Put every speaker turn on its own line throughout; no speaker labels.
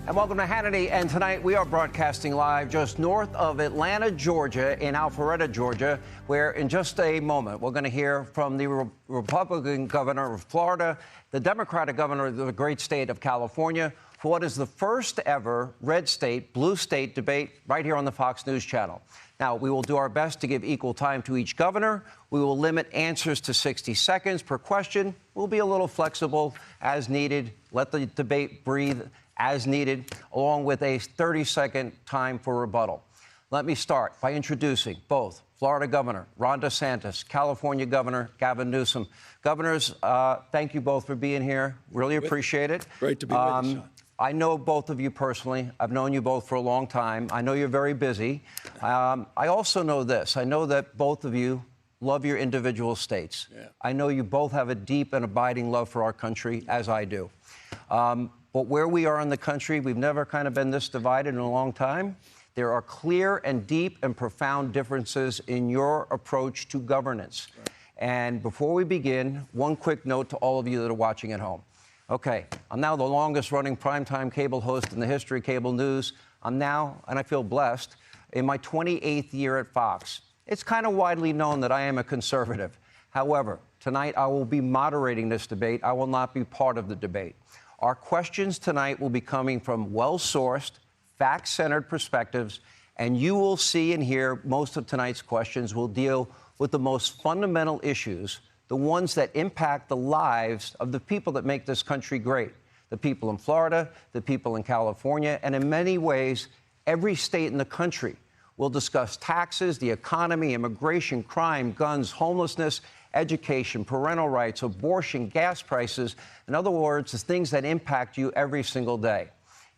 And welcome to Hannity. And tonight we are broadcasting live just north of Atlanta, Georgia, in Alpharetta, Georgia, where in just a moment we're going to hear from the Republican governor of Florida, the Democratic governor of the great state of California, for what is the first ever red state, blue state debate right here on the Fox News channel. Now, we will do our best to give equal time to each governor. We will limit answers to 60 seconds per question. We'll be a little flexible as needed. Let the debate breathe as needed, along with a 30-second time for rebuttal. Let me start by introducing both Florida Governor Ron DesSantis, California Governor Gavin Newsom. Governors, thank you both for being here. Really appreciate it.
Great to be with you, Sean.
I know both of you personally. I've known you both for a long time. I know you're very busy. I also know this. I know that both of you love your individual states. Yeah. I know you both have a deep and abiding love for our country, as I do. But where we are in the country, we've never kind of been this divided in a long time. There are clear and deep and profound differences in your approach to governance. Right. And before we begin, one quick note to all of you that are watching at home. Okay, I'm now the longest-running primetime cable host in the history of cable news. I'm now, and I feel blessed, in my 28th year at Fox. It's kind of widely known that I am a conservative. However, tonight I will be moderating this debate. I will not be part of the debate. Our questions tonight will be coming from well-sourced, fact-centered perspectives, and you will see and hear most of tonight's questions will deal with the most fundamental issues, the ones that impact the lives of the people that make this country great, the people in Florida, the people in California, and in many ways, every state in the country. We'll discuss taxes, the economy, immigration, crime, guns, homelessness, education, parental rights, abortion, gas prices. In other words, the things that impact you every single day.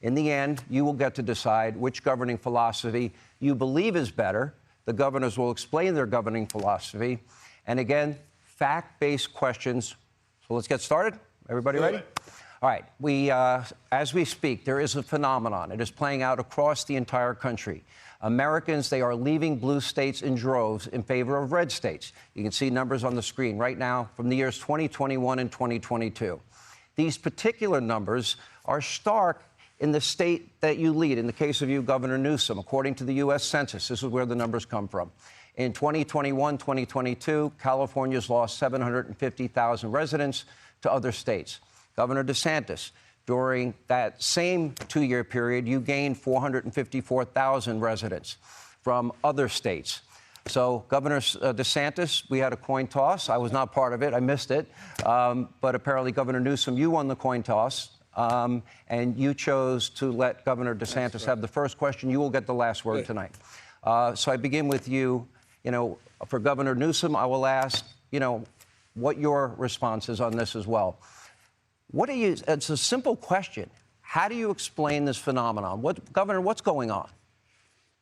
In the end, you will get to decide which governing philosophy you believe is better. The governors will explain their governing philosophy. And again, fact-based questions. So let's get started. Everybody ready? All right. As we speak, there is a phenomenon. It is playing out across the entire country. Americans, they are leaving blue states in droves in favor of red states. You can see numbers on the screen right now from the years 2021 and 2022. These particular numbers are stark in the state that you lead. In the case of you, Governor Newsom, according to the U.S. Census, this is where the numbers come from. In 2021, 2022, California's lost 750,000 residents to other states. Governor DesSantis, during that same two-year period, you gained 454,000 residents from other states. So, Governor DesSantis, we had a coin toss. I was not part of it. I missed it. But apparently, Governor Newsom, you won the coin toss. And you chose to let Governor DesSantis have the first question. You will get the last word tonight. So I begin with you. You know, for Governor Newsom, I will ask, what your response is on this as well. It's a simple question. How do you explain this phenomenon? Governor, what's going on?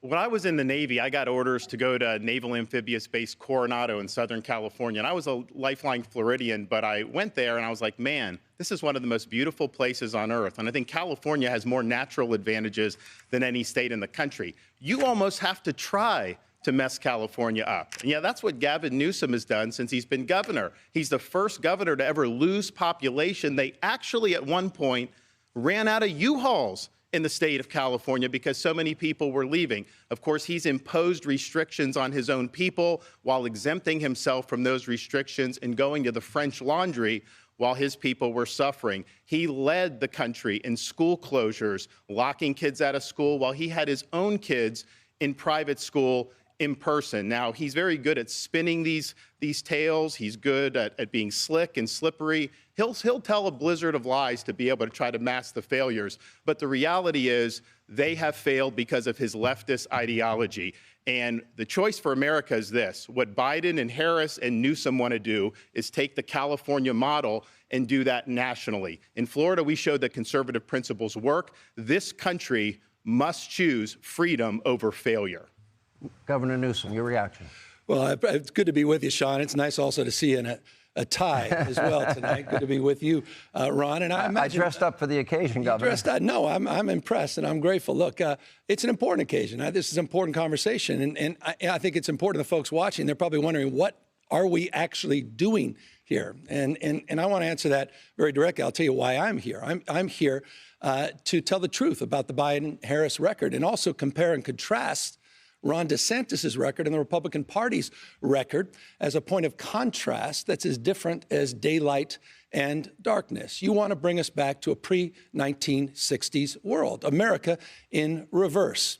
When I was in the Navy, I got orders to go to Naval Amphibious Base Coronado in Southern California. And I was a lifelong Floridian, but I went there and I was like, man, this is one of the most beautiful places on earth. And I think California has more natural advantages than any state in the country. You almost have to try to mess California up. And yeah, that's what Gavin Newsom has done since he's been governor. He's the first governor to ever lose population. They actually, at one point, ran out of U-Hauls in the state of California because so many people were leaving. Of course, he's imposed restrictions on his own people while exempting himself from those restrictions and going to the French Laundry while his people were suffering. He led the country in school closures, locking kids out of school while he had his own kids in private school in person. Now, he's very good at spinning these tales. He's good at being slick and slippery. He'll tell a blizzard of lies to be able to try to mask the failures. But the reality is they have failed because of his leftist ideology. And the choice for America is this. What Biden and Harris and Newsom want to do is take the California model and do that nationally. In Florida, we showed that conservative principles work. This country must choose freedom over failure.
Governor Newsom, your reaction.
Well, it's good to be with you, Sean. It's nice also to see you in a tie as well tonight. Good to be with you, Ron. And
I dressed up for the occasion, Governor.
No, I'm impressed and I'm grateful. Look, it's an important occasion. This is an important conversation. And I think it's important to the folks watching. They're probably wondering, what are we actually doing here? And I want to answer that very directly. I'll tell you why I'm here. I'm here to tell the truth about the Biden-Harris record and also compare and contrast Ron DesSantis' record and the Republican Party's record as a point of contrast that's as different as daylight and darkness. You want to bring us back to a pre-1960s world, America in reverse.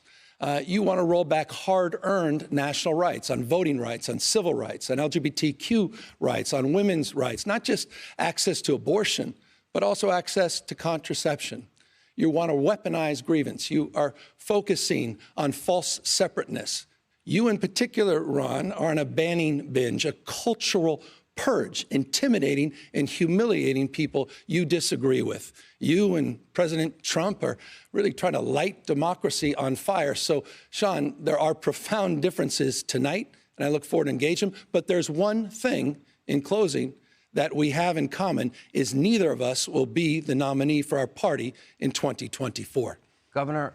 You want to roll back hard-earned national rights on voting rights, on civil rights, on LGBTQ rights, on women's rights, not just access to abortion, but also access to contraception. You want to weaponize grievance. You are focusing on false separateness. You in particular, Ron, are on a banning binge, a cultural purge, intimidating and humiliating people you disagree with. You and President Trump are really trying to light democracy on fire. So, Sean, there are profound differences tonight, and I look forward to engaging them. But there's one thing in closing that we have in common is neither of us will be the nominee for our party in 2024.
Governor,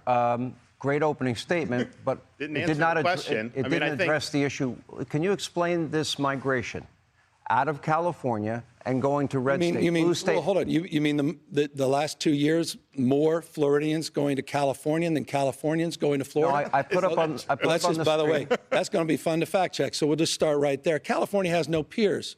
great opening statement, but
Didn't
it
answer
did not
the question.
It
I mean,
didn't address the issue. Can you explain this migration out of California and going to red state, blue state?
Well, hold on. You mean the last 2 years, more Floridians going to California than Californians going to Florida?
No, I put up on the
by the
screen.
way, that's going to be fun to fact check. So we'll just start right there. California has no peers.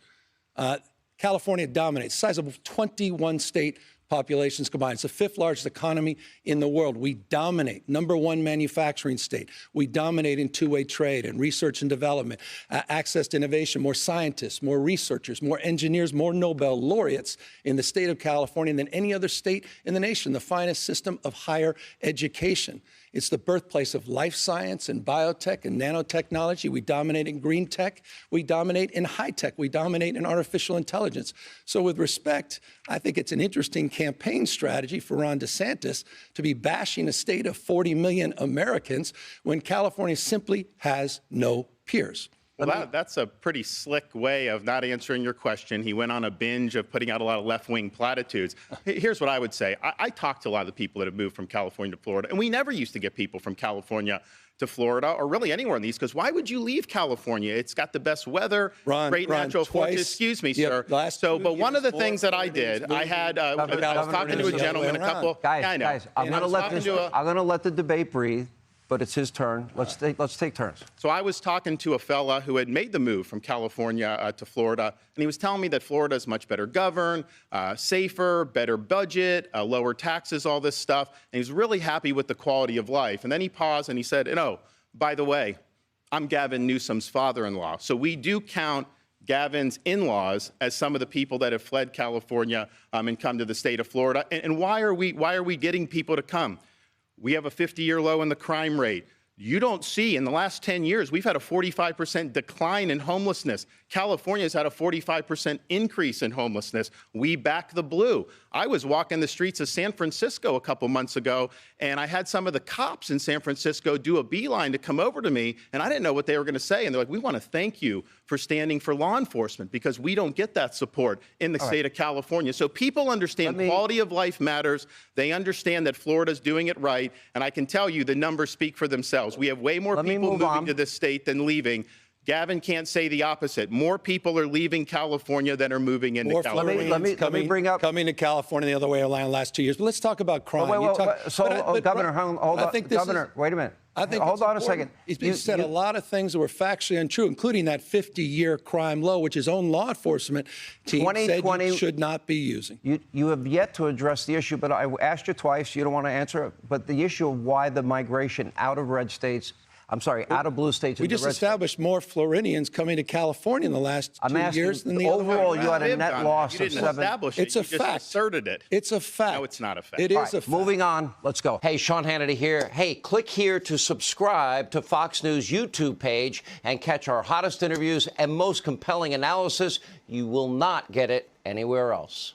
California dominates, size of 21 state populations combined. It's the fifth largest economy in the world. We dominate, #1 manufacturing state. We dominate in two-way trade and research and development, access to innovation, more scientists, more researchers, more engineers, more Nobel laureates in the state of California than any other state in the nation, the finest system of higher education. It's the birthplace of life science and biotech and nanotechnology. We dominate in green tech. We dominate in high tech. We dominate in artificial intelligence. So with respect, I think it's an interesting campaign strategy for Ron DeSantis to be bashing a state of 40 million Americans when California simply has no peers.
Well, that's a pretty slick way of not answering your question. He went on a binge of putting out a lot of left-wing platitudes. Here's what I would say. I talked to a lot of the people that have moved from California to Florida, and we never used to get people from California to Florida or really anywhere in the East, because why would you leave California? It's got the best weather, great natural forces. Excuse me, sir. But one of the things that I did, I was talking to a gentleman, a couple.
Guys, I'm going to let the debate breathe. But it's his turn. Let's take turns.
So I was talking to a fella who had made the move from California to Florida, and he was telling me that Florida is much better governed, safer, better budget, lower taxes, all this stuff. And he's really happy with the quality of life. And then he paused and he said, "Oh, by the way, I'm Gavin Newsom's father-in-law." So we do count Gavin's in-laws as some of the people that have fled California and come to the state of Florida. And why are we getting people to come? We have a 50-year low in the crime rate. You don't see, in the last 10 years, we've had a 45% decline in homelessness. California's had a 45% increase in homelessness. We back the blue. I was walking the streets of San Francisco a couple months ago, and I had some of the cops in San Francisco do a beeline to come over to me, and I didn't know what they were going to say. And they're like, "We want to thank you for standing for law enforcement, because we don't get that support in the state of California." So people understand quality of life matters. They understand that Florida's doing it right, and I can tell you the numbers speak for themselves. We have way more people moving to this state than leaving. Gavin can't say the opposite. More people are leaving California than are moving into California.
Let me bring up
coming to California the other way around the last 2 years. But let's talk about crime.
Governor, hold on. Governor, wait a minute. Hold on a second.
You said a lot of things that were factually untrue, including that 50-year crime low, which his own law enforcement team said you should not be using.
You have yet to address the issue, but I asked you twice. You don't want to answer it. But the issue of why the migration out of red states, out of blue states.
We just established more Floridians coming to California in the last 2 years than the other way.
Overall, you had a net loss of 7.
It's a fact.
Just asserted it.
It's a fact.
No, it's not a fact.
It is a fact.
Moving on. Let's go.
Hey, Sean Hannity here. Hey, click here to subscribe to Fox News YouTube page and catch our hottest interviews and most compelling analysis. You will not get it anywhere else.